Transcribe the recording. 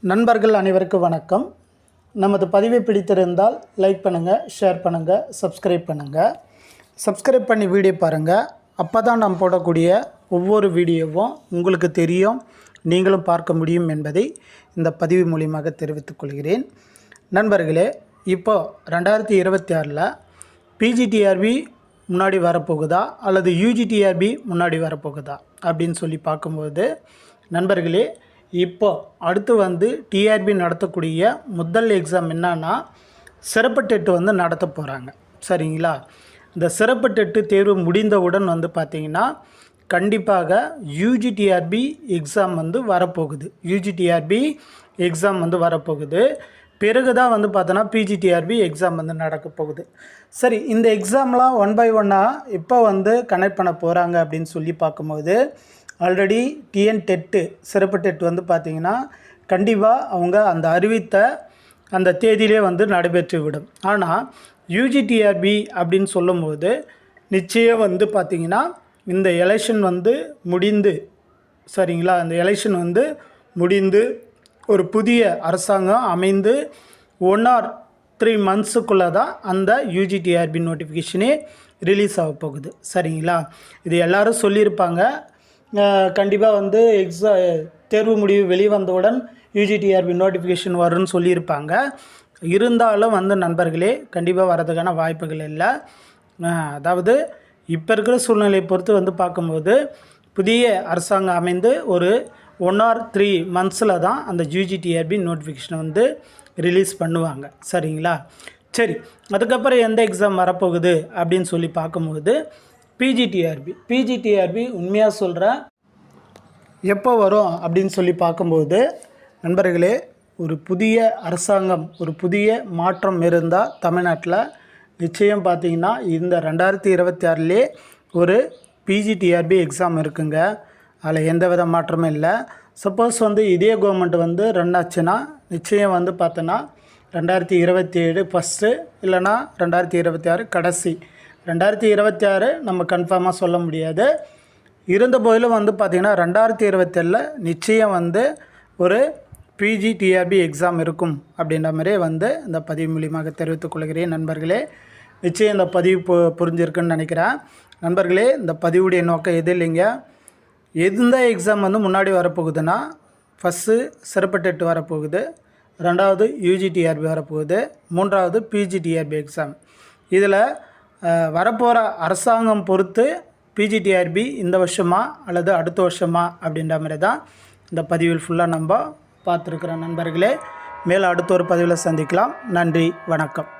நண்பர்கள் அனைவருக்கும் வணக்கம். நமது பதிவை பிடித்திருந்தால் லைக் பண்ணுங்கள், ஷேர் பண்ணுங்கள், சப்ஸ்கிரைப் பண்ணுங்கள். சப்ஸ்கிரைப் பண்ணி வீடியோ பாருங்கள். அப்போ தான் நாம் போடக்கூடிய ஒவ்வொரு வீடியோவும் உங்களுக்கு தெரியும், நீங்களும் பார்க்க முடியும் என்பதை இந்த பதிவு மூலியமாக தெரிவித்துக் கொள்கிறேன். நண்பர்களே, இப்போது 2026 பிஜிடிஆர்பி முன்னாடி வரப்போகுதா அல்லது யூஜிடிஆர்பி முன்னாடி வரப்போகுதா அப்படின்னு சொல்லி பார்க்கும்போது, நண்பர்களே, இப்போ அடுத்து டிஆர்பி நடத்தக்கூடிய முதல் எக்ஸாம் என்னன்னா சிறப்பு டெட்டு நடத்த போகிறாங்க. சரிங்களா? இந்த சிறப்பு டெட்டு தேர்வு முடிந்தவுடன் பார்த்திங்கன்னா கண்டிப்பாக யூஜிடிஆர்பி எக்ஸாம் வரப்போகுது. யூஜிடிஆர்பி எக்ஸாம் வரப்போகுது. பிறகு தான் பார்த்தோன்னா பிஜிடிஆர்பி எக்ஸாம் நடக்க போகுது. சரி, இந்த எக்ஸாம்லாம் ஒன் பை ஒன்னாக இப்போ கனெக்ட் பண்ண போகிறாங்க அப்படின்னு சொல்லி பார்க்கும்போது, ஆல்ரெடி டிஎன் டெட்டு சிறப்பு டெட் பார்த்திங்கன்னா கண்டிப்பாக அவங்க அந்த அறிவித்த அந்த தேதியிலே நடைபெற்று விடும். ஆனால் யூஜிடிஆர்பி அப்படின்னு சொல்லும்போது நிச்சயம் பார்த்திங்கன்னா இந்த எலெக்ஷன் முடிந்து, சரிங்களா, அந்த எலெக்ஷன் முடிந்து ஒரு புதிய அரசாங்கம் அமைந்து 1 or 3 monthsக்குள்ளே தான் அந்த யூஜிடிஆர்பி நோட்டிஃபிகேஷனே ரிலீஸ் ஆக போகுது. சரிங்களா? இது எல்லோரும் சொல்லியிருப்பாங்க. கண்டிப்பாக தேர்வு முடிவு வெளிவந்தவுடன் யூஜிடிஆர்பி நோட்டிஃபிகேஷன் வரும்னு சொல்லியிருப்பாங்க. இருந்தாலும் நண்பர்களே, கண்டிப்பாக வரதுக்கான வாய்ப்புகள் இல்லை. அதாவது இப்போ இருக்கிற சூழ்நிலையை பொறுத்து பார்க்கும்போது புதிய அரசாங்கம் அமைந்து ஒரு 1 or 3 monthsல தான் அந்த யூஜிடிஆர்பி நோட்டிஃபிகேஷனை ரிலீஸ் பண்ணுவாங்க. சரிங்களா? சரி, அதுக்கப்புறம் எந்த எக்ஸாம் வரப்போகுது அப்படின்னு சொல்லி பார்க்கும்போது பிஜிடிஆர்பி உண்மையாக சொல்கிறேன், எப்போ வரும் அப்படின்னு சொல்லி பார்க்கும்போது நண்பர்களே, ஒரு புதிய அரசாங்கம், ஒரு புதிய மாற்றம் இருந்தால் தமிழ்நாட்டில் நிச்சயம் பார்த்திங்கன்னா இந்த 2026 ஒரு பிஜிடிஆர்பி எக்ஸாம் இருக்குங்க. அதில் எந்த வித மாற்றமும் இல்லை. சப்போஸ் இதே கவர்மெண்ட் ரன் ஆச்சுன்னா நிச்சயம் பார்த்தோன்னா 2027 ஃபஸ்ட்டு, இல்லைனா 2026 கடைசி. 2026 நம்ம கன்ஃபார்மாக சொல்ல முடியாது. இருந்த போதிலும் பார்த்திங்கன்னா 2027 நிச்சயம் ஒரு பிஜிடிஆர்பி எக்ஸாம் இருக்கும் அப்படின்ற மாதிரி இந்த பதிவு மூலியமாக தெரிவித்துக் கொள்கிறேன். நண்பர்களே, நிச்சயம் இந்த பதிவு புரிஞ்சிருக்குன்னு நினைக்கிறேன். நண்பர்களே, இந்த பதிவுடைய நோக்கம் எது இல்லைங்க, எந்த எக்ஸாம் முன்னாடி வரப்போகுதுன்னா ஃபஸ்ட்டு சிறப்பு டெட் வரப்போகுது, 2வது யூஜிடிஆர்பி வரப்போகுது, 3வது பிஜிடிஆர்பி எக்ஸாம். இதில் வரப்போகிற அரசாங்கம் பொறுத்து பிஜிடிஆர்பி இந்த வருஷமா அல்லது அடுத்த வருஷமா அப்படின்ற மாதிரி தான் இந்த பதிவில் ஃபுல்லாக நம்ம பார்த்துருக்குறோம். நண்பர்களே, மேலே அடுத்த ஒரு பதிவில் சந்திக்கலாம். நன்றி, வணக்கம்.